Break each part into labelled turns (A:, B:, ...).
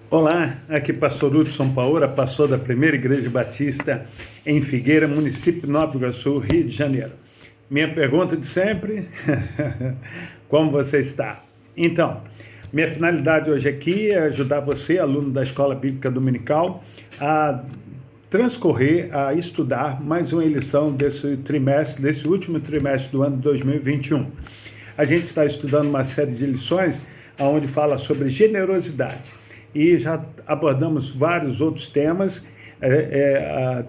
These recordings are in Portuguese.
A: Olá, aqui Pastor Hudson Paola, pastor da Primeira Igreja Batista em Figueira, município de Nova Iguaçu, Rio de Janeiro. Minha pergunta de sempre, como você está? Então, minha finalidade hoje aqui é ajudar você, aluno da Escola Bíblica Dominical, a transcorrer, a estudar mais uma lição desse último trimestre do ano 2021. A gente está estudando uma série de lições onde fala sobre generosidade. E já abordamos vários outros temas,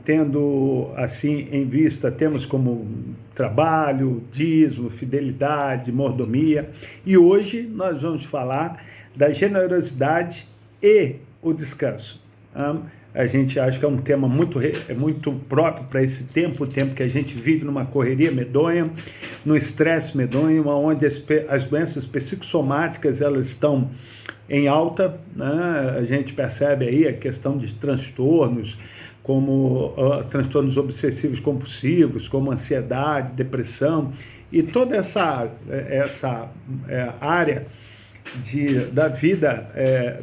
A: tendo assim em vista temas como trabalho, dízimo, fidelidade, mordomia. E hoje nós vamos falar da generosidade e o descanso. A gente acha que é um tema muito próprio para esse tempo, o tempo que a gente vive numa correria medonha, no estresse medonho, onde as doenças psicossomáticas elas estão em alta, né? A gente percebe aí a questão de transtornos, como transtornos obsessivos compulsivos, como ansiedade, depressão, e toda essa área da vida,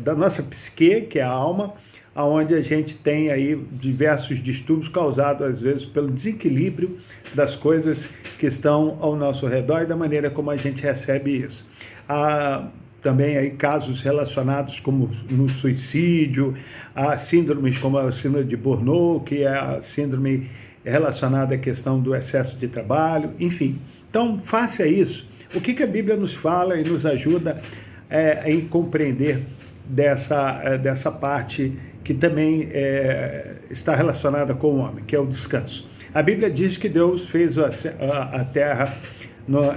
A: da nossa psique, que é a alma, onde a gente tem aí diversos distúrbios causados, às vezes, pelo desequilíbrio das coisas que estão ao nosso redor e da maneira como a gente recebe isso. Há também aí casos relacionados como no suicídio, há síndromes como a síndrome de Burnout, que é a síndrome relacionada à questão do excesso de trabalho, enfim. Então, face a isso, o que a Bíblia nos fala e nos ajuda em compreender dessa parte que também está relacionada com o homem, que é o descanso. A Bíblia diz que Deus fez a terra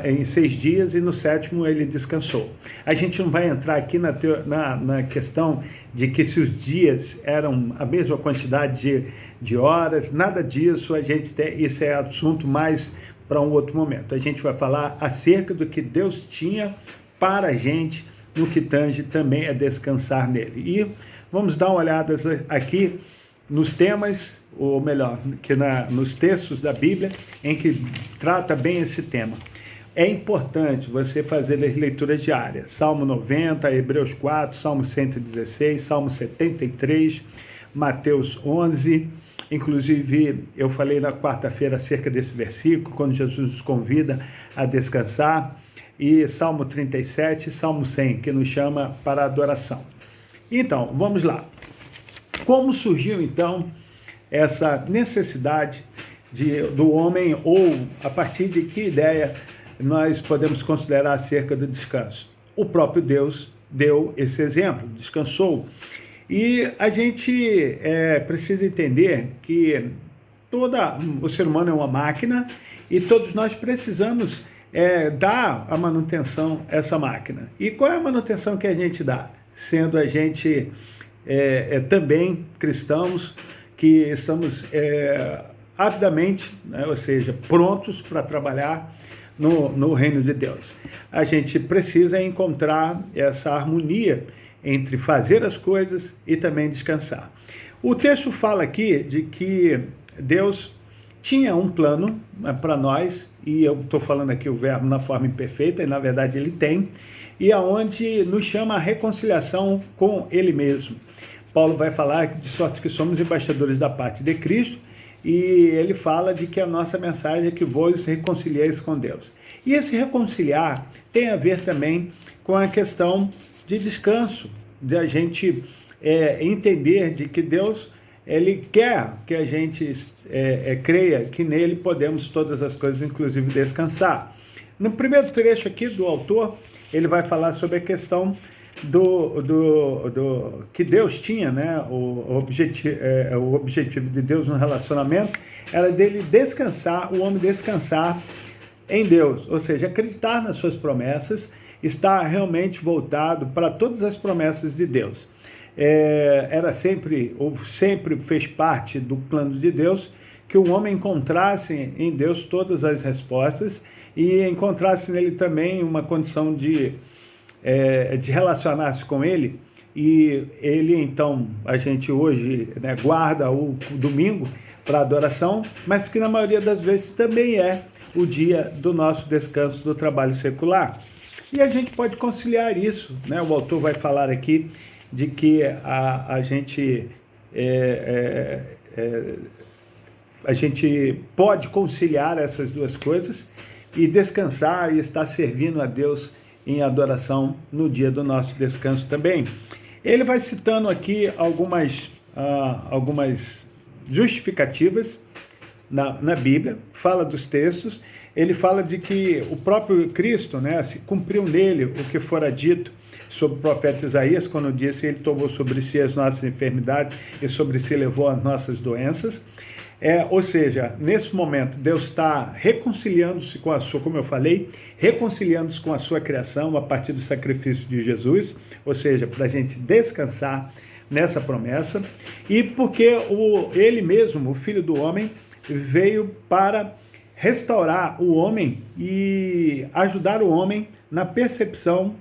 A: em 6 dias e no 7º ele descansou. A gente não vai entrar aqui na questão de que se os dias eram a mesma quantidade de horas, nada disso, isso é assunto mais para um outro momento. A gente vai falar acerca do que Deus tinha para a gente no que tange também é descansar nele. E vamos dar uma olhada aqui nos temas, ou melhor, nos textos da Bíblia em que trata bem esse tema. É importante você fazer as leituras diárias. Salmo 90, Hebreus 4, Salmo 116, Salmo 73, Mateus 11. Inclusive, eu falei na quarta-feira acerca desse versículo, quando Jesus nos convida a descansar. E Salmo 37, Salmo 100, que nos chama para a adoração. Então, vamos lá. Como surgiu, então, essa necessidade do homem, ou a partir de que ideia nós podemos considerar acerca do descanso? O próprio Deus deu esse exemplo, descansou. E a gente precisa entender que o ser humano é uma máquina e todos nós precisamos dar a manutenção a essa máquina. E qual é a manutenção que a gente dá? Sendo a gente também cristãos que estamos avidamente, né, ou seja, prontos para trabalhar no reino de Deus. A gente precisa encontrar essa harmonia entre fazer as coisas e também descansar. O texto fala aqui de que Deus tinha um plano para nós, e eu estou falando aqui o verbo na forma imperfeita, e na verdade ele tem, e aonde nos chama a reconciliação com ele mesmo. Paulo vai falar de sorte que somos embaixadores da parte de Cristo, e ele fala de que a nossa mensagem é que vos reconcilieis com Deus. E esse reconciliar tem a ver também com a questão de descanso, de a gente entender de que Deus ele quer que a gente creia que nele podemos todas as coisas, inclusive descansar. No primeiro trecho aqui do autor, ele vai falar sobre a questão do que Deus tinha, né? O objetivo de Deus no relacionamento era dele descansar, o homem descansar em Deus, ou seja, acreditar nas suas promessas, estar realmente voltado para todas as promessas de Deus. Era sempre fez parte do plano de Deus que o homem encontrasse em Deus todas as respostas e encontrasse nele também uma condição de relacionar-se com ele. E ele, então, a gente hoje, né, guarda o domingo para adoração, mas que na maioria das vezes também é o dia do nosso descanso do trabalho secular. E a gente pode conciliar isso, né? O autor vai falar aqui de que a gente a gente pode conciliar essas duas coisas e descansar e estar servindo a Deus em adoração no dia do nosso descanso também. Ele vai citando aqui algumas justificativas na Bíblia, fala dos textos, ele fala de que o próprio Cristo, né, se cumpriu nele o que fora dito sobre o profeta Isaías, quando disse: ele tomou sobre si as nossas enfermidades e sobre si levou as nossas doenças. Ou seja, nesse momento, Deus está reconciliando-se com a sua, como eu falei, reconciliando-se com a sua criação a partir do sacrifício de Jesus, ou seja, para a gente descansar nessa promessa, e porque ele mesmo, o Filho do Homem, veio para restaurar o homem e ajudar o homem na percepção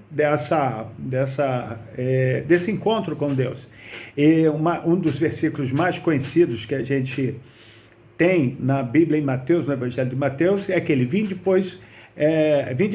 A: desse encontro com Deus. E um dos versículos mais conhecidos que a gente tem na Bíblia, em Mateus, no Evangelho de Mateus, é aquele: vinde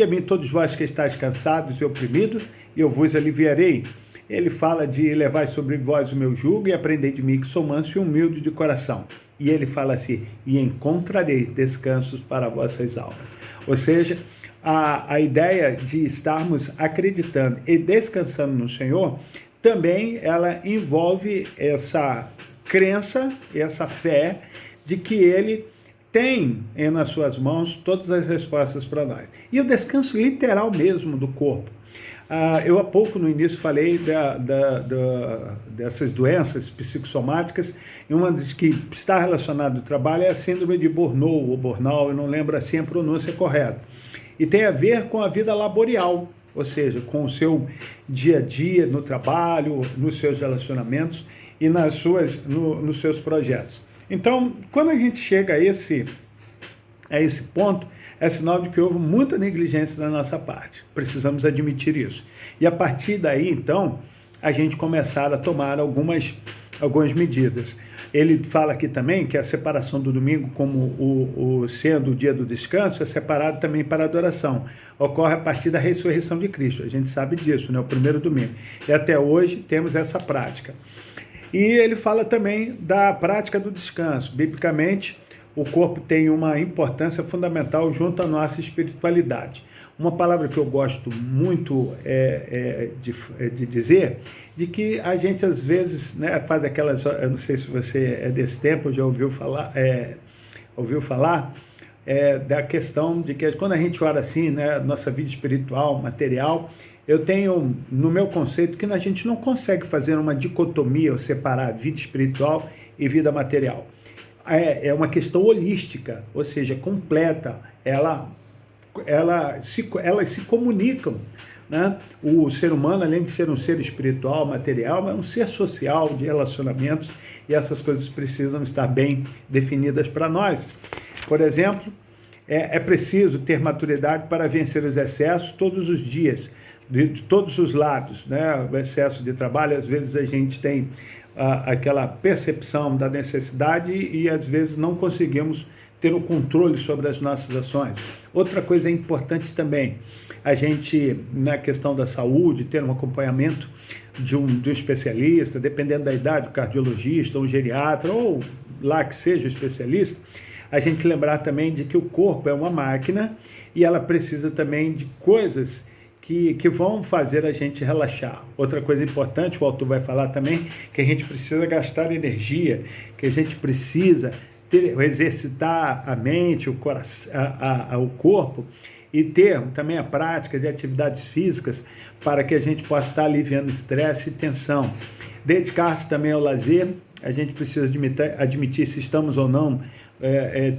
A: a mim todos vós que estáis cansados e oprimidos, e eu vos aliviarei. Ele fala de: levai sobre vós o meu jugo e aprendei de mim, que sou manso e humilde de coração. E ele fala assim: e encontrareis descansos para vossas almas. Ou seja, a ideia de estarmos acreditando e descansando no Senhor, também ela envolve essa crença, essa fé de que Ele tem nas suas mãos todas as respostas para nós. E o descanso literal mesmo do corpo. Eu há pouco no início falei dessas doenças psicossomáticas, e uma das que está relacionada ao trabalho é a síndrome de Burnout, ou Burnout, eu não lembro assim a pronúncia correta. E tem a ver com a vida laboral, ou seja, com o seu dia a dia no trabalho, nos seus relacionamentos e nos seus projetos. Então, quando a gente chega a esse ponto, é sinal de que houve muita negligência da nossa parte. Precisamos admitir isso. E a partir daí, então, a gente começar a tomar algumas medidas. Ele fala aqui também que a separação do domingo, como sendo o dia do descanso, é separado também para a adoração. Ocorre a partir da ressurreição de Cristo. A gente sabe disso, né? O primeiro domingo. E até hoje temos essa prática. E ele fala também da prática do descanso. Biblicamente, o corpo tem uma importância fundamental junto à nossa espiritualidade. Uma palavra que eu gosto muito de dizer, de que a gente às vezes, né, faz aquelas, eu não sei se você é desse tempo, já ouviu falar da questão de que quando a gente ora assim, né, nossa vida espiritual, material, eu tenho no meu conceito que a gente não consegue fazer uma dicotomia ou separar vida espiritual e vida material. É uma questão holística, ou seja, completa. Elas se comunicam, né? O ser humano, além de ser um ser espiritual, material, é um ser social, de relacionamentos, e essas coisas precisam estar bem definidas para nós. Por exemplo, é preciso ter maturidade para vencer os excessos todos os dias, de todos os lados, né? O excesso de trabalho, às vezes a gente tem aquela percepção da necessidade e às vezes não conseguimos ter o controle sobre as nossas ações. Outra coisa importante também, a gente, na questão da saúde, ter um acompanhamento de um especialista, dependendo da idade, o cardiologista, ou geriatra, ou lá que seja o especialista, a gente lembrar também de que o corpo é uma máquina e ela precisa também de coisas que vão fazer a gente relaxar. Outra coisa importante, o autor vai falar também, que a gente precisa gastar energia, que a gente precisa exercitar a mente, o coração, o corpo, e ter também a prática de atividades físicas para que a gente possa estar aliviando estresse e tensão. Dedicar-se também ao lazer, a gente precisa admitir se estamos ou não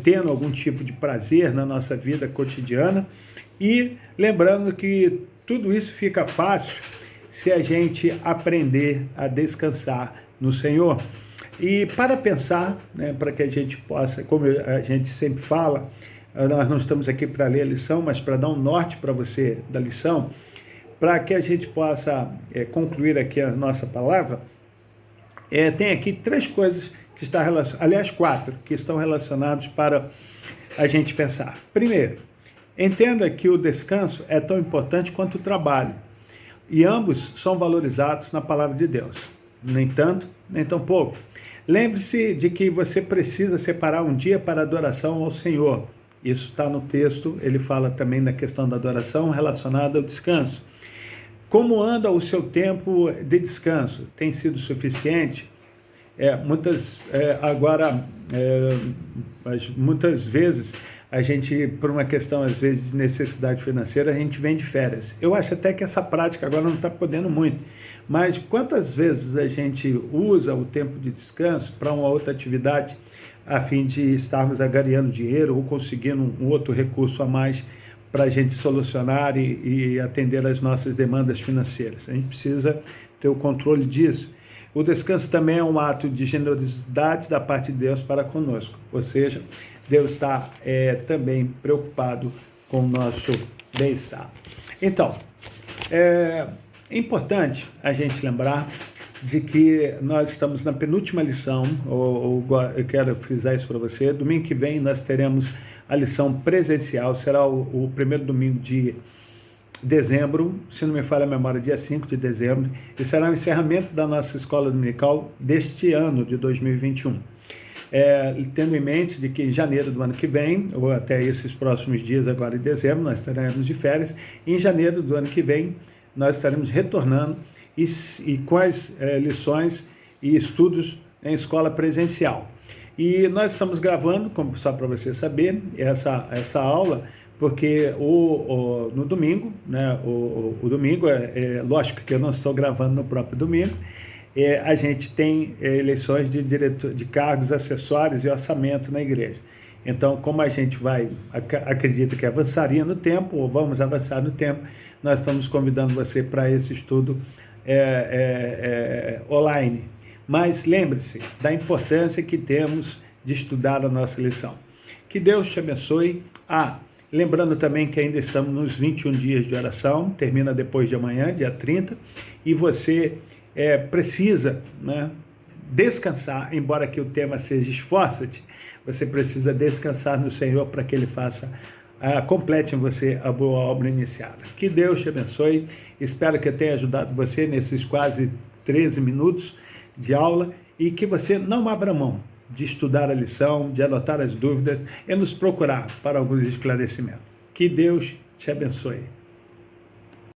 A: tendo algum tipo de prazer na nossa vida cotidiana, e lembrando que tudo isso fica fácil se a gente aprender a descansar no Senhor. E para pensar, né, para que a gente possa, como a gente sempre fala, nós não estamos aqui para ler a lição, mas para dar um norte para você da lição, para que a gente possa concluir aqui a nossa palavra, tem aqui 3 coisas que estão relacionadas, aliás 4, que estão relacionadas para a gente pensar. Primeiro, entenda que o descanso é tão importante quanto o trabalho. e ambos são valorizados na palavra de Deus. Nem tanto, nem tão pouco. Lembre-se de que você precisa separar um dia para adoração ao Senhor. Isso está no texto, ele fala também da questão da adoração relacionada ao descanso. Como anda o seu tempo de descanso? Tem sido suficiente? Muitas vezes a gente, por uma questão às vezes de necessidade financeira, a gente vem de férias. Eu acho até que essa prática agora não está podendo muito, mas quantas vezes a gente usa o tempo de descanso para uma outra atividade a fim de estarmos angariando dinheiro ou conseguindo um outro recurso a mais para a gente solucionar e atender às nossas demandas financeiras. A gente precisa ter o controle disso. O descanso também é um ato de generosidade da parte de Deus para conosco, ou seja, Deus está também preocupado com o nosso bem-estar. Então, é importante a gente lembrar de que nós estamos na penúltima lição, eu quero frisar isso para você. Domingo que vem nós teremos a lição presencial, será o primeiro domingo de dezembro, se não me falha a memória, dia 5 de dezembro, e será o encerramento da nossa escola dominical deste ano de 2021. Tendo em mente de que em janeiro do ano que vem, ou até esses próximos dias agora em dezembro, nós estaremos de férias, e em janeiro do ano que vem nós estaremos retornando e com as lições e estudos em escola presencial. E nós estamos gravando, como só para você saber, essa aula, porque no domingo, né, o domingo, lógico que eu não estou gravando no próprio domingo, a gente tem eleições de cargos acessórios e orçamento na igreja. Então, como a gente acredita que avançaria no tempo, ou vamos avançar no tempo, nós estamos convidando você para esse estudo online. Mas lembre-se da importância que temos de estudar a nossa lição. Que Deus te abençoe. Lembrando também que ainda estamos nos 21 dias de oração, termina depois de amanhã, dia 30, e você precisa, né, descansar, embora que o tema seja esforça-te, você precisa descansar no Senhor para que Ele complete em você a boa obra iniciada. Que Deus te abençoe, espero que eu tenha ajudado você nesses quase 13 minutos de aula e que você não abra mão de estudar a lição, de anotar as dúvidas e nos procurar para alguns esclarecimentos. Que Deus te abençoe.